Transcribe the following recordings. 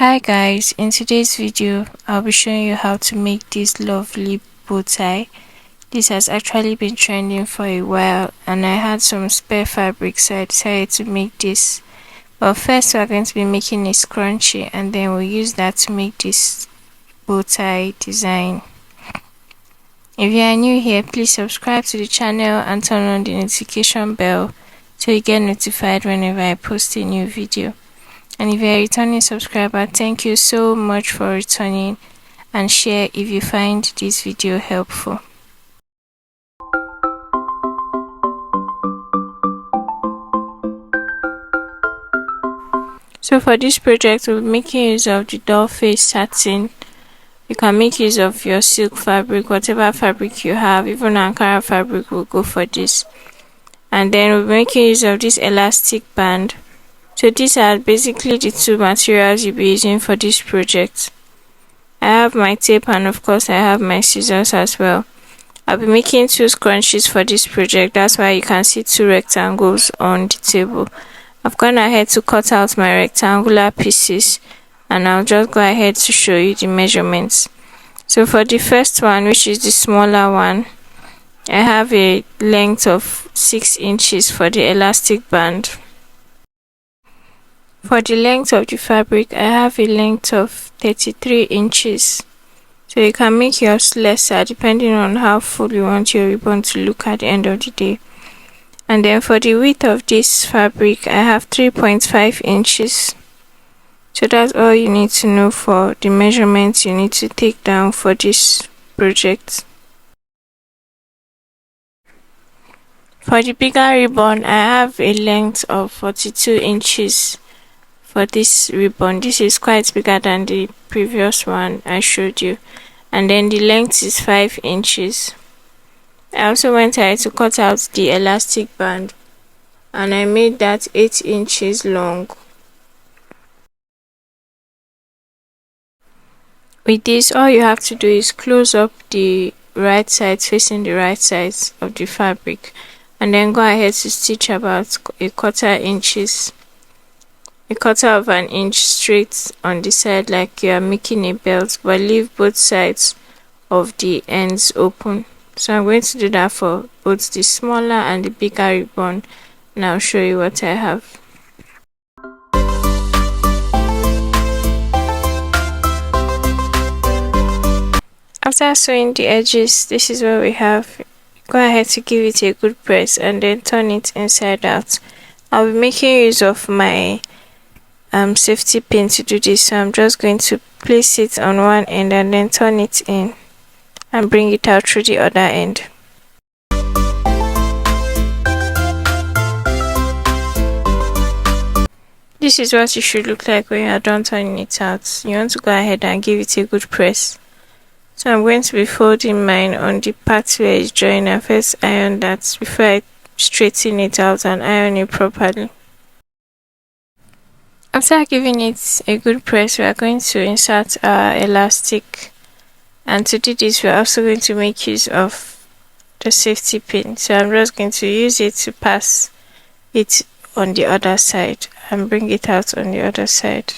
Hi guys, in today's video I'll be showing you how to make this lovely bow tie. This has actually been trending for a while and I had some spare fabric, so I decided to make this. But first we're going to be making a scrunchie and then we'll use that to make this bow tie design. If you are new here, please subscribe to the channel and turn on the notification bell so you get notified whenever I post a new video. And if you're a returning subscriber, thank you so much for returning, and share if you find this video helpful. So for this project, we'll be making use of the doll face satin. You can make use of your silk fabric, whatever fabric you have, even Ankara fabric will go for this. And then we'll be making use of this elastic band. So these are basically the two materials you'll be using for this project. I have my tape and of course I have my scissors as well. I'll be making two scrunchies for this project, that's why you can see two rectangles on the table. I've gone ahead to cut out my rectangular pieces and I'll just go ahead to show you the measurements. So for the first one, which is the smaller one, I have a length of 6 inches for the elastic band. For the length of the fabric, I have a length of 33 inches. So you can make yours lesser depending on how full you want your ribbon to look at the end of the day. And then for the width of this fabric, I have 3.5 inches. So that's all you need to know for the measurements you need to take down for this project. For the bigger ribbon, I have a length of 42 inches. For this ribbon, this is quite bigger than the previous one I showed you, and then the length is 5 inches. I also went ahead to cut out the elastic band and I made that 8 inches long. With this, all you have to do is close up the right sides, facing the right sides of the fabric, and then go ahead to stitch about a quarter of an inch straight on the side like you are making a belt, but leave both sides of the ends open. So I'm going to do that for both the smaller and the bigger ribbon, and I'll show you what I have. After sewing the edges, this is what we have. Go ahead to give it a good press and then turn it inside out. I'll be making use of my safety pin to do this, so I'm just going to place it on one end and then turn it in and bring it out through the other end. This is what it should look like when you are done turning it out. You want to go ahead and give it a good press. So I'm going to be folding mine on the part where it's joined and first iron that before I straighten it out and iron it properly. After giving it a good press, we are going to insert our elastic, and to do this we are also going to make use of the safety pin. So I'm just going to use it to pass it on the other side and bring it out on the other side.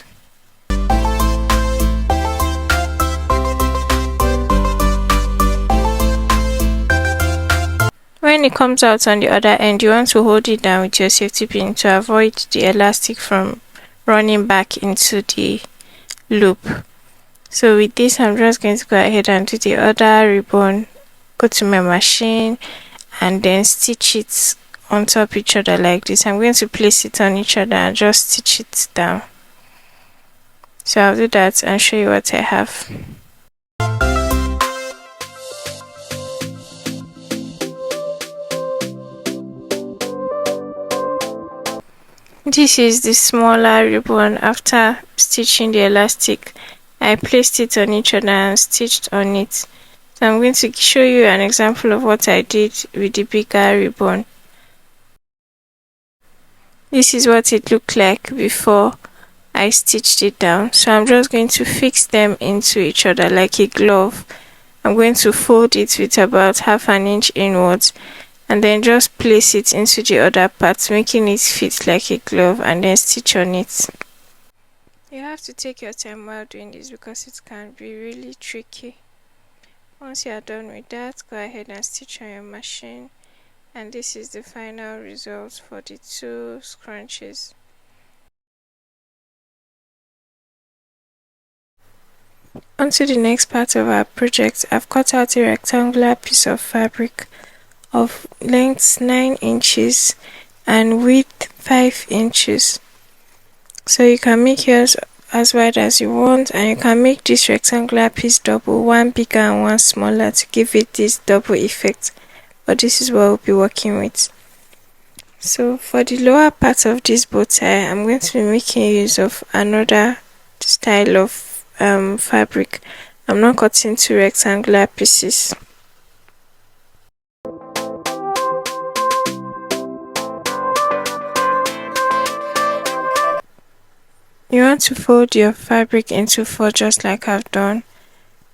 When it comes out on the other end, you want to hold it down with your safety pin to avoid the elastic from running back into the loop. So with this, I'm just going to go ahead and do the other ribbon, go to my machine and then stitch it on top each other like this. I'm going to place it on each other and just stitch it down. So I'll do that and show you what I have. This is the smaller ribbon. After stitching the elastic, I placed it on each other and stitched on it. So I'm going to show you an example of what I did with the bigger ribbon. This is what it looked like before I stitched it down. So I'm just going to fix them into each other like a glove. I'm going to fold it with about half an inch inwards and then just place it into the other part, making it fit like a glove, and then stitch on it. You have to take your time while doing this because it can be really tricky. Once you are done with that, go ahead and stitch on your machine, and this is the final result for the two scrunchies. On to the next part of our project. I've cut out a rectangular piece of fabric of length 9 inches and width 5 inches. So you can make yours as wide as you want, and you can make this rectangular piece double, one bigger and one smaller, to give it this double effect, but this is what we'll be working with. So for the lower part of this bow tie, I'm going to be making use of another style of fabric. I'm not cutting two rectangular pieces. You want to fold your fabric into 4 just like I've done,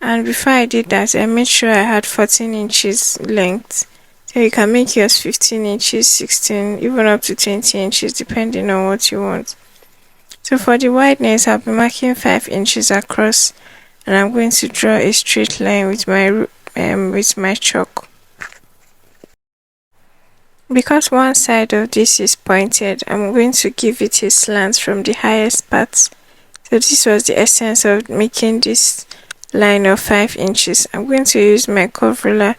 and before I did that I made sure I had 14 inches length, so you can make yours 15 inches, 16, even up to 20 inches depending on what you want. So for the wideness, I'll be marking 5 inches across, and I'm going to draw a straight line with my chalk. Because one side of this is pointed, I'm going to give it a slant from the highest part. So this was the essence of making this line of 5 inches. I'm going to use my curve ruler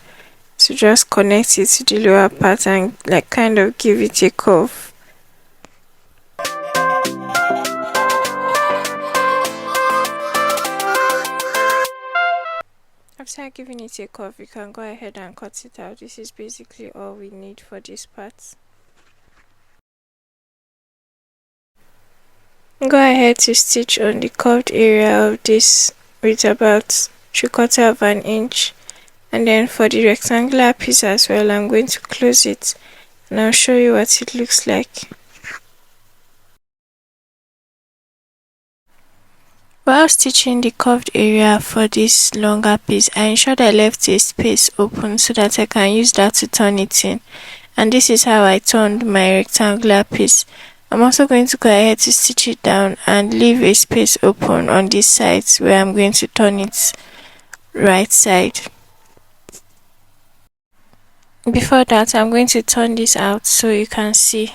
to just connect it to the lower part and like kind of give it a curve. After giving it a curve, you can go ahead and cut it out. This is basically all we need for this part. Go ahead to stitch on the curved area of this with about 3/4 of an inch, and then for the rectangular piece as well, I'm going to close it and I'll show you what it looks like. While stitching the curved area for this longer piece, I ensured I left a space open so that I can use that to turn it in, and this is how I turned my rectangular piece. I'm also going to go ahead to stitch it down and leave a space open on this side where I'm going to turn it right side. Before that, I'm going to turn this out so you can see.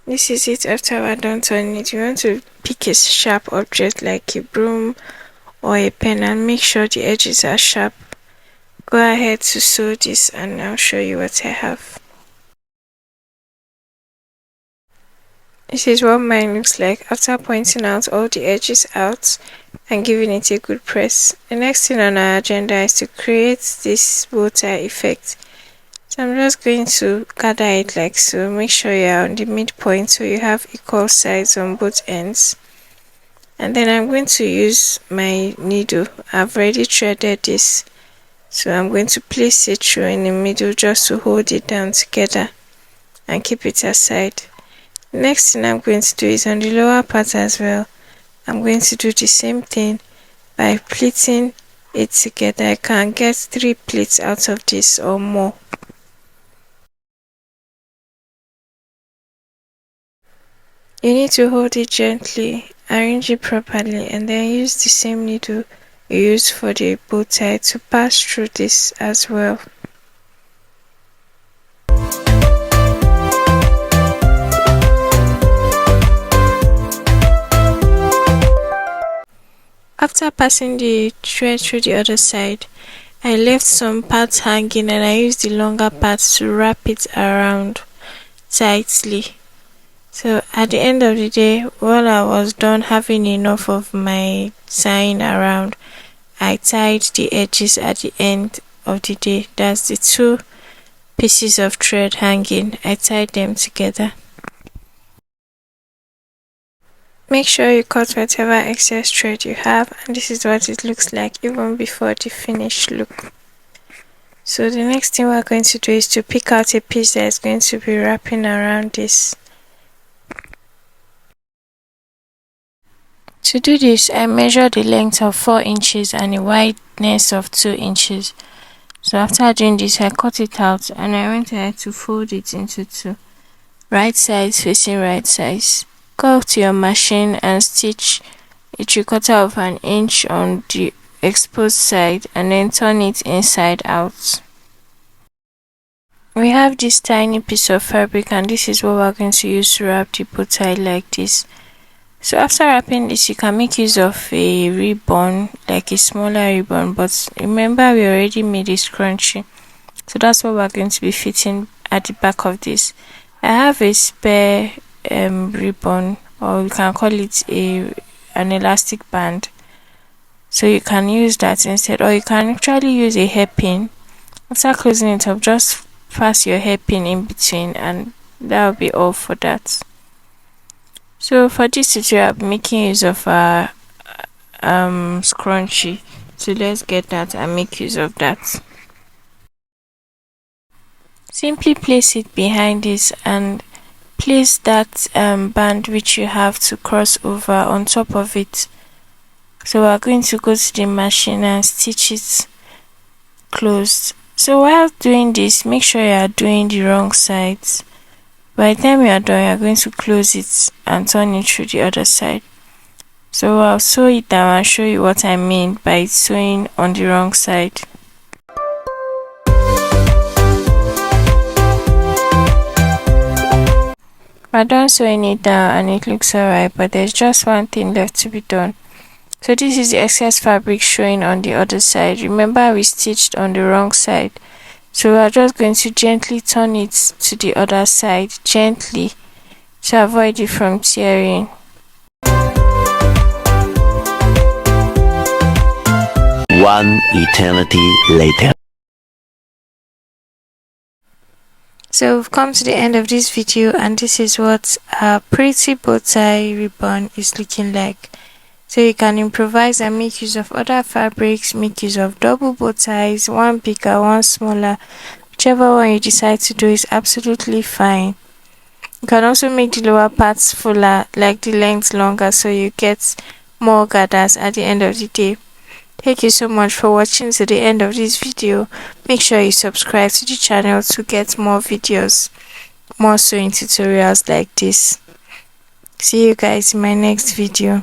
This is it after we're done turning it. You want to pick a sharp object like a broom or a pen and make sure the edges are sharp. Go ahead to sew this and I'll show you what I have. This is what mine looks like after pointing out all the edges out and giving it a good press. The next thing on our agenda is to create this bow tie effect. So I'm just going to gather it like so. Make sure you're on the midpoint so you have equal sides on both ends. And then I'm going to use my needle. I've already threaded this, so I'm going to place it through in the middle just to hold it down together and keep it aside. The next thing I'm going to do is on the lower part as well. I'm going to do the same thing by pleating it together. I can get 3 pleats out of this or more. You need to hold it gently, arrange it properly, and then use the same needle you used for the bow tie to pass through this as well. After passing the thread through the other side, I left some parts hanging and I used the longer parts to wrap it around tightly. So at the end of the day, when I was done having enough of my tying around, I tied the edges at the end of the day. That's the 2 pieces of thread hanging. I tied them together. Make sure you cut whatever excess thread you have, and this is what it looks like even before the finished look. So the next thing we're going to do is to pick out a piece that is going to be wrapping around this. To do this, I measure the length of 4 inches and the wideness of 2 inches. So after doing this, I cut it out and I went ahead to fold it into two. Right sides facing right sides. Go to your machine and stitch a 3/4 of an inch on the exposed side and then turn it inside out. We have this tiny piece of fabric and this is what we're going to use to wrap the bow tie like this. So after wrapping this, you can make use of a ribbon, like a smaller ribbon, but remember we already made a scrunchie, so that's what we're going to be fitting at the back of this. I have a spare ribbon, or you can call it an elastic band, so you can use that instead, or you can actually use a hairpin. After closing it up, just pass your hairpin in between and that will be all for that. So for this tutorial, I'm making use of a scrunchie. So let's get that and make use of that. Simply place it behind this and place that band which you have to cross over on top of it. So we're going to go to the machine and stitch it closed. So while doing this, make sure you are doing the wrong sides. By the time you are done, you are going to close it and turn it through the other side. So I'll sew it down and show you what I mean by sewing on the wrong side. We're done sewing it down and it looks alright, but there's just one thing left to be done. So this is the excess fabric showing on the other side. Remember we stitched on the wrong side. So we are just going to gently turn it to the other side, gently, to avoid it from tearing. One eternity later. So we've come to the end of this video and this is what our pretty bow tie ribbon is looking like. So you can improvise and make use of other fabrics, make use of double bow ties, one bigger, one smaller. Whichever one you decide to do is absolutely fine. You can also make the lower parts fuller, like the length longer, so you get more gathers at the end of the day. Thank you so much for watching to the end of this video. Make sure you subscribe to the channel to get more videos, more sewing tutorials like this. See you guys in my next video.